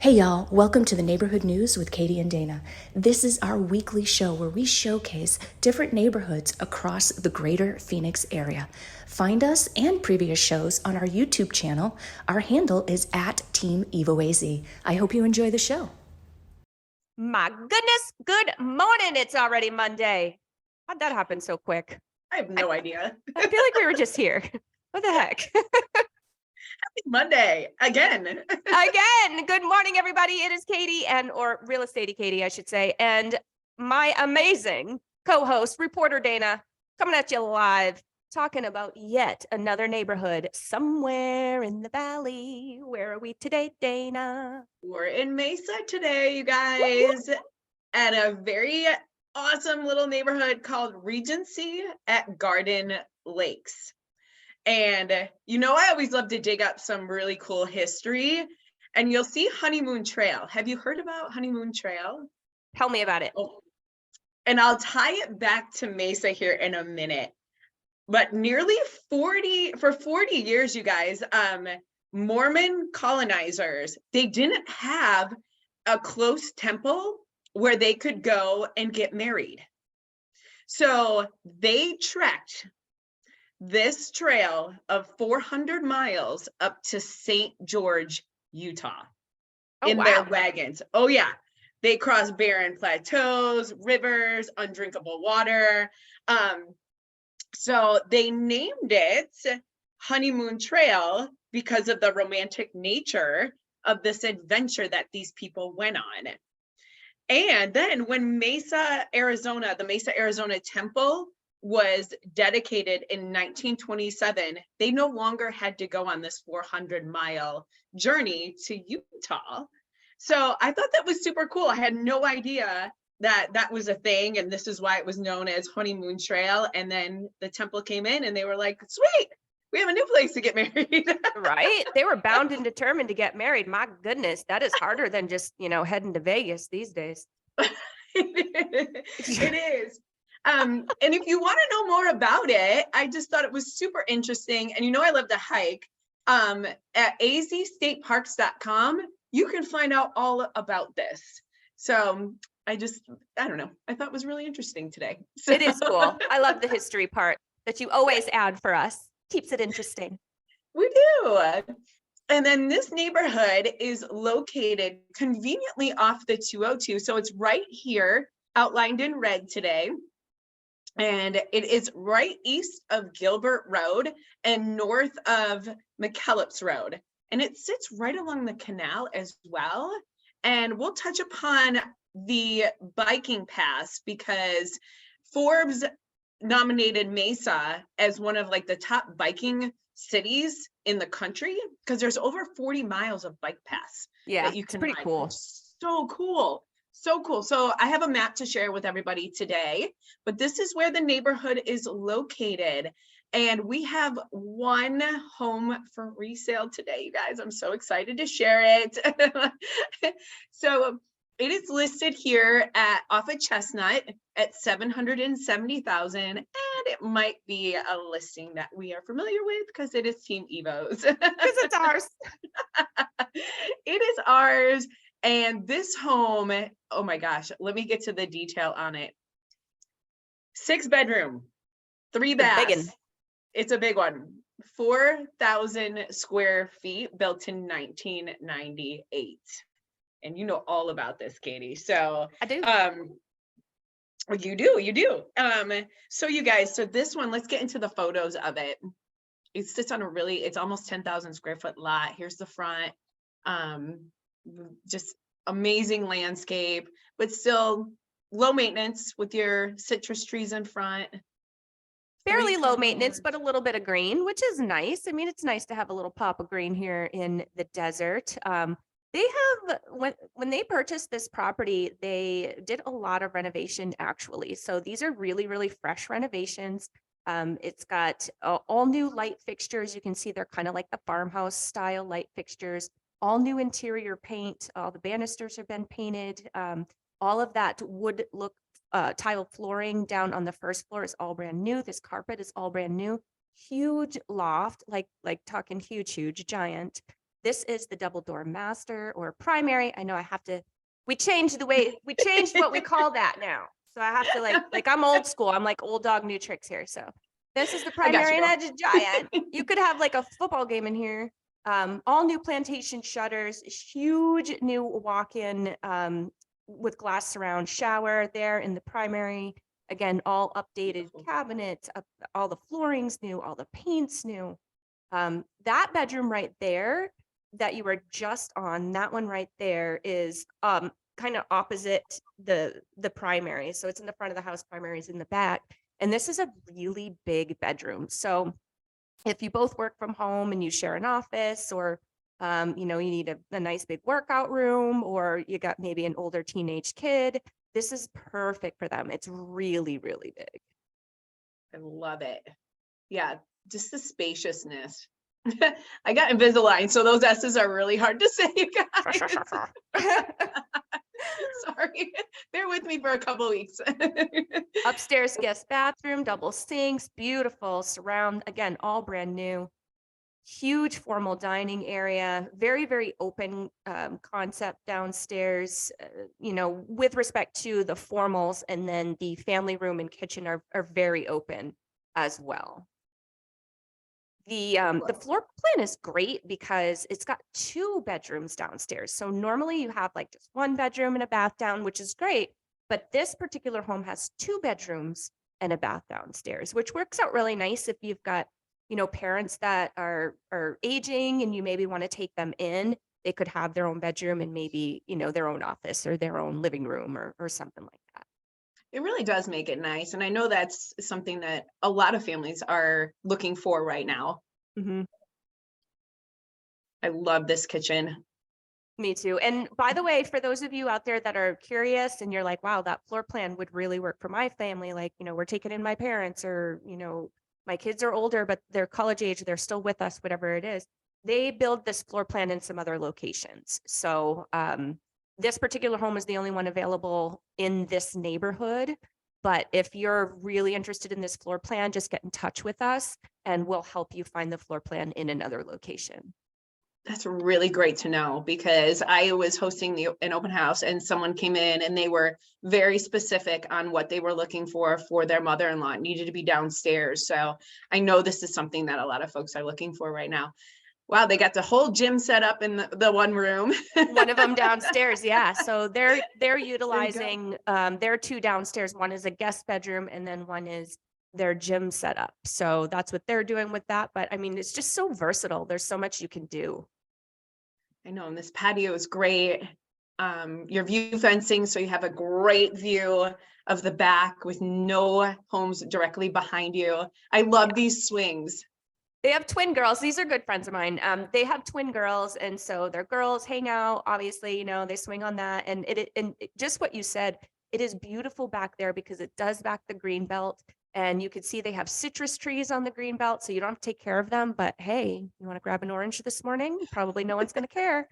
Hey y'all, welcome to the Neighborhood News with Katie and Dana. This is our weekly show where we showcase different neighborhoods across the greater Phoenix area. Find us and previous shows on our YouTube channel. Our handle is at Team EvoAZ. I hope you enjoy the show. My goodness, good morning. It's already Monday. How'd that happen so quick? I have no idea. I feel like we were just here. What the heck? Happy Monday again. Again, good morning, everybody. It is Katie or Real Estate Katie, I should say, and my amazing co-host, reporter Dana, coming at you live, talking about yet another neighborhood somewhere in the valley. Where are we today, Dana? We're in Mesa today, you guys, at a very awesome little neighborhood called Regency at Garden Lakes. And you know, I always love to dig up some really cool history, and you'll see Honeymoon Trail. Have you heard about Honeymoon Trail? Tell me about it. Oh, and I'll tie it back to Mesa here in a minute. But nearly 40 years, you guys, Mormon colonizers, they didn't have a close temple where they could go and get married. So they trekked this trail of 400 miles up to St. George, Utah, in their wagons. Oh yeah, they crossed barren plateaus, rivers, undrinkable water. So they named it Honeymoon Trail because of the romantic nature of this adventure that these people went on. And then when Mesa, Arizona, the Mesa, Arizona temple was dedicated in 1927, they no longer had to go on this 400-mile journey to Utah. So I thought that was super cool. I had no idea that that was a thing, and this is why it was known as Honeymoon Trail. And then the temple came in and they were like, sweet, we have a new place to get married. Right? They were bound and determined to get married. My goodness, that is harder than just, heading to Vegas these days. It is. And if you want to know more about it, I just thought it was super interesting. And I love to hike. At azstateparks.com, you can find out all about this. So I don't know. I thought it was really interesting today. So. It is cool. I love the history part that you always add for us. Keeps it interesting. We do. And then this neighborhood is located conveniently off the 202. So it's right here, outlined in red today. And it is right east of Gilbert Road and north of McKellips Road. And it sits right along the canal as well. And we'll touch upon the biking pass because Forbes nominated Mesa as one of the top biking cities in the country because there's over 40 miles of bike paths. Yeah, that you can pretty ride. cool. So cool. So cool. So I have a map to share with everybody today, but this is where the neighborhood is located. And we have one home for resale today, you guys. I'm so excited to share it. So it is listed here off of Chestnut at $770,000, and it might be a listing that we are familiar with because it is Team EvoAZ. Because it's ours. It is ours. And this home, oh my gosh, let me get to the detail on it. 6-bedroom, 3 baths. It's a big one. 4,000 square feet, built in 1998. And you know all about this, Katie. So I do. You do. So you guys, so this one, let's get into the photos of it. It sits on it's almost 10,000 square foot lot. Here's the front. Just amazing landscape, but still low maintenance with your citrus trees in front. Fairly low maintenance, but a little bit of green, which is nice. I mean, it's nice to have a little pop of green here in the desert. They have, when they purchased this property, they did a lot of renovation actually. So these are really, really fresh renovations. It's got all new light fixtures. You can see they're kind of like the farmhouse style light fixtures, all new interior paint. All the banisters have been painted. All of that wood look tile flooring down on the first floor is all brand new. This carpet is all brand new. Huge loft, like talking huge, giant. This is the double door master or primary. I know we changed what we call that now. So I have to like I'm old school. I'm like old dog, new tricks here. So this is the primary, and it's giant. You could have like a football game in here. All new plantation shutters, huge new walk-in with glass surround shower there in the primary. Again, all updated cabinets, all the floorings new, all the paints new. That bedroom right there that you were just on, that one right there is kind of opposite the primary. So it's in the front of the house, primary is in the back. And this is a really big bedroom. So if you both work from home and you share an office, or you need a nice big workout room, or you got maybe an older teenage kid, this is perfect for them. It's really, really big. I love it. Yeah, just the spaciousness. I got Invisalign, so those S's are really hard to say, you guys. Sorry, bear with me for a couple weeks. Upstairs guest bathroom, double sinks, beautiful surround, again, all brand new. Huge formal dining area, very, very open concept downstairs, with respect to the formals, and then the family room and kitchen are very open as well. The floor plan is great because it's got 2 bedrooms downstairs. So normally you have like just 1 bedroom and a bath down, which is great. But this particular home has 2 bedrooms and a bath downstairs, which works out really nice if you've got, parents that are aging and you maybe want to take them in. They could have their own bedroom and maybe, their own office or their own living room or something like that. It really does make it nice. And I know that's something that a lot of families are looking for right now. Mm-hmm. I love this kitchen. Me too. And by the way, for those of you out there that are curious and you're like, wow, that floor plan would really work for my family. Like, we're taking in my parents, or, my kids are older, but they're college age, they're still with us, whatever it is. They build this floor plan in some other locations. So this particular home is the only one available in this neighborhood. But if you're really interested in this floor plan, just get in touch with us and we'll help you find the floor plan in another location. That's really great to know, because I was hosting an open house and someone came in and they were very specific on what they were looking for their mother-in-law. It needed to be downstairs. So I know this is something that a lot of folks are looking for right now. Wow, they got the whole gym set up in the one room. One of them downstairs, yeah. So they're utilizing their 2 downstairs. One is a guest bedroom and then one is their gym setup. So that's what they're doing with that. But I mean, it's just so versatile. There's so much you can do. I know, and this patio is great. Your view fencing, so you have a great view of the back with no homes directly behind you. I love these swings. They have twin girls. These are good friends of mine. They have twin girls, and so their girls hang out. Obviously, they swing on that, and just what you said, it is beautiful back there because it does back the green belt. And you can see they have citrus trees on the green belt, so you don't have to take care of them. But hey, you want to grab an orange this morning? Probably no one's going to care.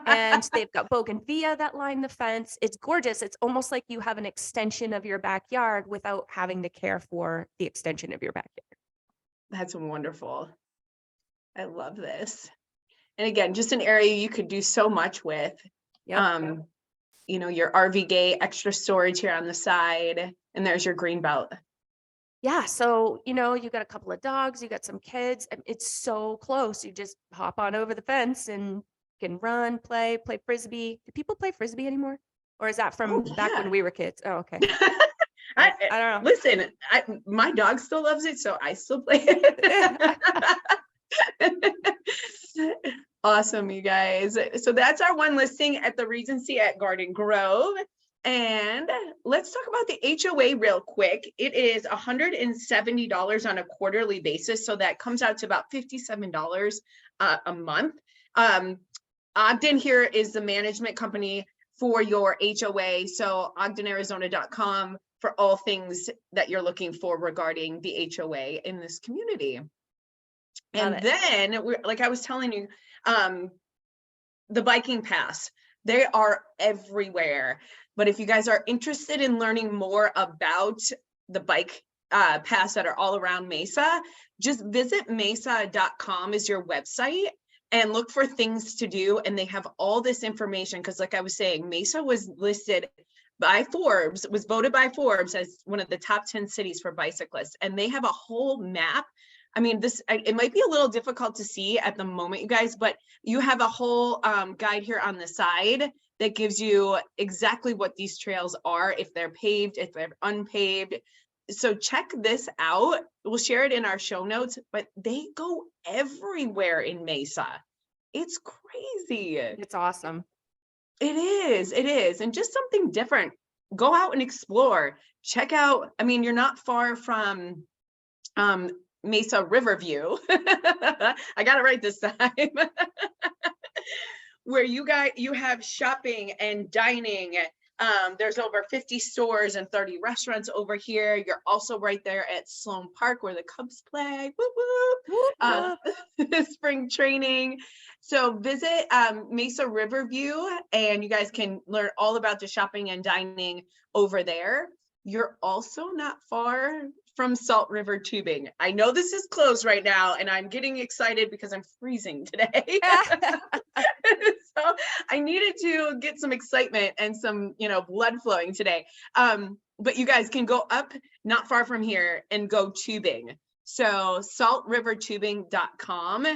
And they've got bougainvillea that line the fence. It's gorgeous. It's almost like you have an extension of your backyard without having to care for the extension of your backyard. That's wonderful. I love this. And again, just an area you could do so much with. Yep. Your RV gate, extra storage here on the side, and there's your green belt. Yeah. So, you got a couple of dogs, you got some kids, and it's so close. You just hop on over the fence and can run, play Frisbee. Do people play Frisbee anymore? Or is that from back when we were kids? Oh, okay. I don't know. Listen, my dog still loves it, so I still play it. Awesome, you guys. So that's our one listing at the Regency at Garden Grove. And let's talk about the HOA real quick. It is $170 on a quarterly basis. So that comes out to about $57 a month. Ogden here is the management company for your HOA. So ogdenarizona.com for all things that you're looking for regarding the HOA in this community. And then, like I was telling you, the biking paths, they are everywhere. But if you guys are interested in learning more about the bike paths that are all around Mesa, just visit mesa.com is your website. and look for things to do. And they have all this information because, like I was saying, Mesa was listed by Forbes, was voted by Forbes as one of the top 10 cities for bicyclists. And they have a whole map. I mean, it might be a little difficult to see at the moment, you guys, but you have a whole guide here on the side that gives you exactly what these trails are, if they're paved, if they're unpaved. So check this out. We'll share it in our show notes, but they go everywhere in Mesa. It's crazy. It's awesome. It is. And just something different. Go out and explore. Check out, I mean, you're not far from Mesa Riverview. I got it right this time. Where you have shopping and dining. There's over 50 stores and 30 restaurants over here. You're also right there at Sloan Park where the Cubs play. Whoop, whoop. Spring training. So visit Mesa Riverview and you guys can learn all about the shopping and dining over there. You're also not far from Salt River Tubing. I know this is closed right now and I'm getting excited because I'm freezing today. So I needed to get some excitement and some, blood flowing today. But you guys can go up not far from here and go tubing. So saltrivertubing.com,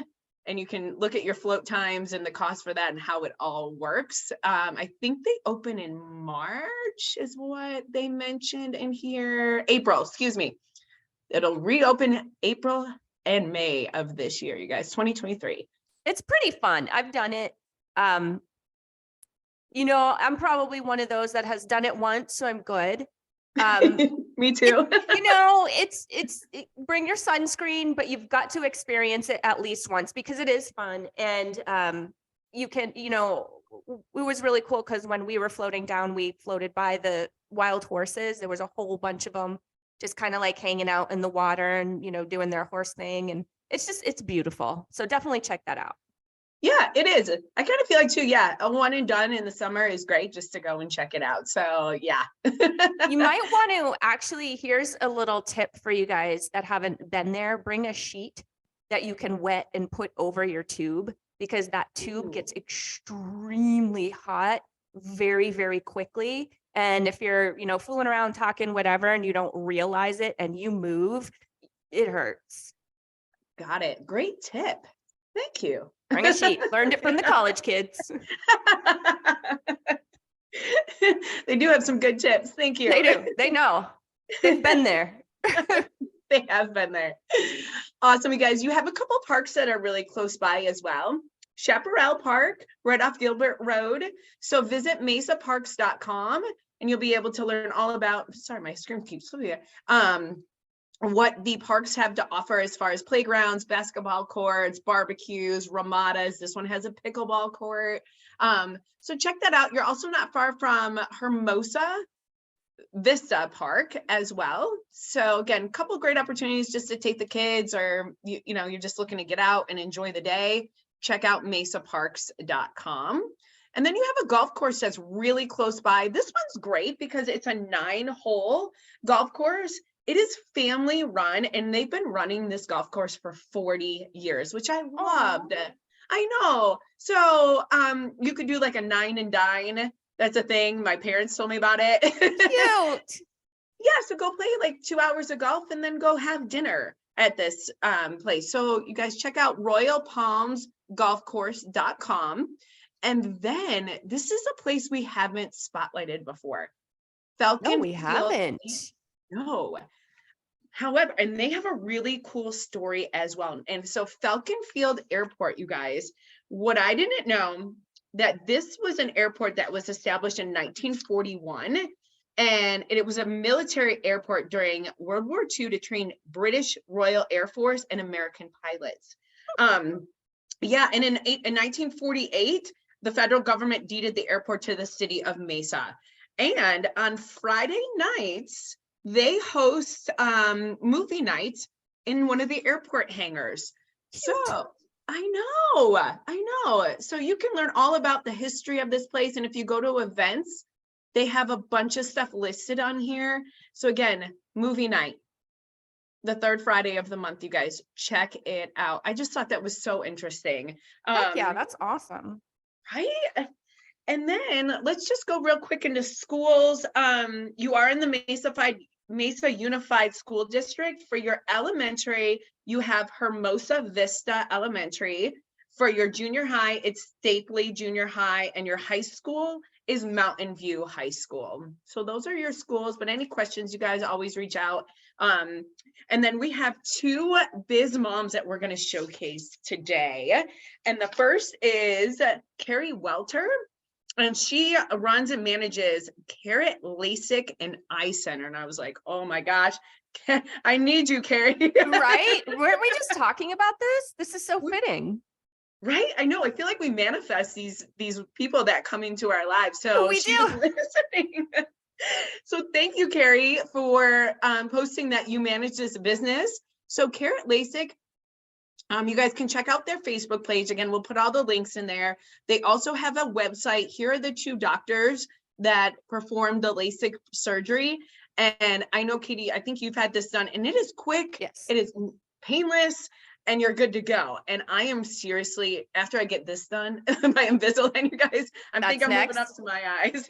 and you can look at your float times and the cost for that and how it all works. I think they open in March is what they mentioned in here. April, excuse me. It'll reopen April and May of this year, you guys, 2023. It's pretty fun. I've done it. I'm probably one of those that has done it once, so I'm good. Me too. Bring your sunscreen, but you've got to experience it at least once because it is fun. And you can, it was really cool because when we were floating down, we floated by the wild horses. There was a whole bunch of them just kind of like hanging out in the water and, doing their horse thing. And it's beautiful. So definitely check that out. Yeah, it is. I kind of feel like too, yeah, a one and done in the summer is great just to go and check it out. So yeah. You might want to actually, here's a little tip for you guys that haven't been there. Bring a sheet that you can wet and put over your tube because that tube gets extremely hot very, very quickly. And if you're, fooling around, talking, whatever, and you don't realize it and you move, it hurts. Got it. Great tip. Thank you. Bring a sheet. Learned it from the college kids. They do have some good tips. Thank you. They do. They know. They've been there. They have been there. Awesome, you guys. You have a couple parks that are really close by as well. Chaparral Park, right off Gilbert Road. So visit mesaparks.com and you'll be able to learn all about, sorry, my screen keeps flipping. What the parks have to offer as far as playgrounds, basketball courts, barbecues, ramadas. This one has a pickleball court. So check that out. You're also not far from Hermosa Vista Park as well. So again, a couple great opportunities just to take the kids or, you're just looking to get out and enjoy the day. Check out mesaparks.com. And then you have a golf course that's really close by. This one's great because it's a 9-hole golf course. It is family run and they've been running this golf course for 40 years, which I loved. I know. So you could do like a 9 and dine. That's a thing. My parents told me about it. Cute. Yeah. So go play like 2 hours of golf and then go have dinner at this place. So you guys check out royalpalmsgolfcourse.com. And then this is a place we haven't spotlighted before. Falcon. No, we haven't. No. However, and they have a really cool story as well. And so Falcon Field Airport, you guys, what I didn't know, that this was an airport that was established in 1941. And it was a military airport during World War II to train British Royal Air Force and American pilots. Yeah, and in 1948, the federal government deeded the airport to the city of Mesa. And on Friday nights, they host movie nights in one of the airport hangars. So I know. So you can learn all about the history of this place. And if you go to events, they have a bunch of stuff listed on here. So again, movie night, the third Friday of the month, you guys. Check it out. I just thought that was so interesting. Heck yeah, that's awesome. Right? And then let's just go real quick into schools. You are in the Mesa Unified School District. For your elementary, you have Hermosa Vista Elementary. For your junior high, it's Stapley Junior High, and your high school is Mountain View High School. So those are your schools, but any questions, you guys always reach out. And then we have two biz moms that we're going to showcase today. And the first is Keri Welter. And she runs and manages Carrot Lasik and Eye Center. And I was like, oh my gosh, I need you, Keri. Right? Weren't we just talking about this? This is so fitting. Right? I know. I feel like we manifest these people that come into our lives. So we she's do. listening. So thank you, Keri, for posting that you manage this business. So Carrot Lasik, you guys can check out their Facebook page. Again, we'll put all the links in there. They also have a website. Here are the two doctors that performed the LASIK surgery. And I know, Katie, I think you've had this done, and it is quick. Yes. It is painless, and you're good to go. And I am seriously, after I get this done, my Invisalign, you guys, I'm moving up to my eyes.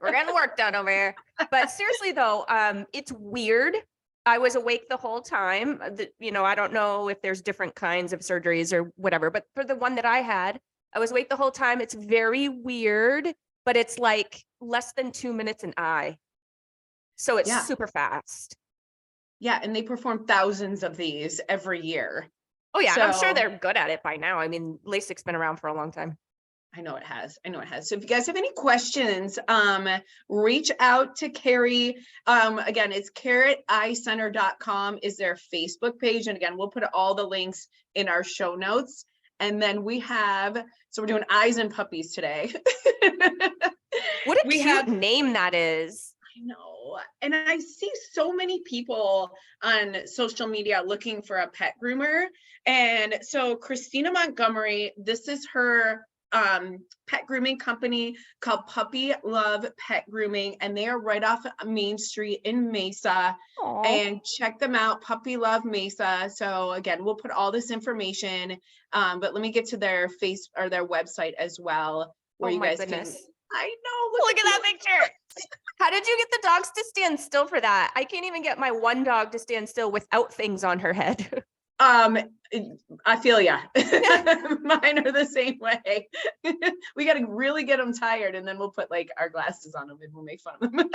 We're getting work done over here. But seriously though, it's weird. I was awake the whole time. I don't know if there's different kinds of surgeries or whatever, but for the one that I had, I was awake the whole time. It's very weird, but it's like less than 2 minutes an eye. So it's super fast. Yeah, and they perform thousands of these every year. Oh yeah, I'm sure they're good at it by now. I mean, LASIK's been around for a long time. I know it has. So if you guys have any questions, reach out to Keri. Again, it's carroteyecenter.com is their Facebook page. And again, we'll put all the links in our show notes. And then so we're doing eyes and puppies today. What a cute name that is. I know. And I see so many people on social media looking for a pet groomer. And so Kristina Montgomery, this is her pet grooming company called Puppy Love Pet Grooming, and they are right off Main Street in Mesa. Aww. And check them out, Puppy Love Mesa. So again, we'll put all this information, but let me get to their their website as well, where you guys can. I know. Look at that picture. How did you get the dogs to stand still for that? I can't even get my one dog to stand still without things on her head. I feel ya. Mine are the same way. We got to really get them tired, and then we'll put like our glasses on them and we'll make fun of them.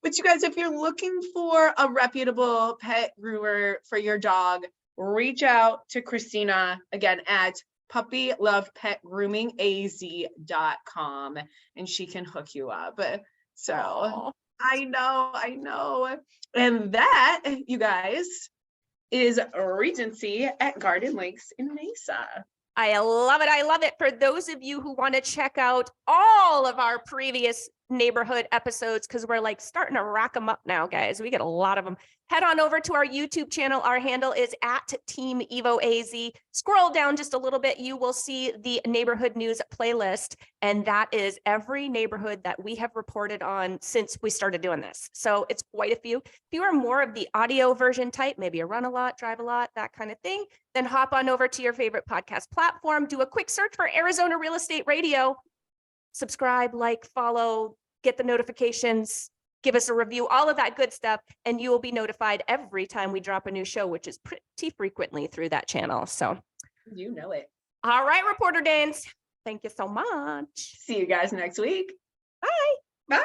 But you guys, if you're looking for a reputable pet groomer for your dog, reach out to Kristina again at puppylovepetgroomingaz.com, and she can hook you up. So aww. I know. And that, you guys, is Regency at Garden Lakes in Mesa. I love it. For those of you who want to check out all of our previous neighborhood episodes, because we're like starting to rack them up now, guys. We get a lot of them. Head on over to our YouTube channel. Our handle is at Team EvoAZ. Scroll down just a little bit. You will see the neighborhood news playlist. And that is every neighborhood that we have reported on since we started doing this. So it's quite a few. If you are more of the audio version type, maybe a run a lot, drive a lot, that kind of thing, then hop on over to your favorite podcast platform. Do a quick search for Arizona Real Estate Radio. Subscribe, like, follow, get the notifications, give us a review, all of that good stuff, and you will be notified every time we drop a new show, which is pretty frequently through that channel. So you know it. All right, Reporter Danes. Thank you so much. See you guys next week. Bye. Bye.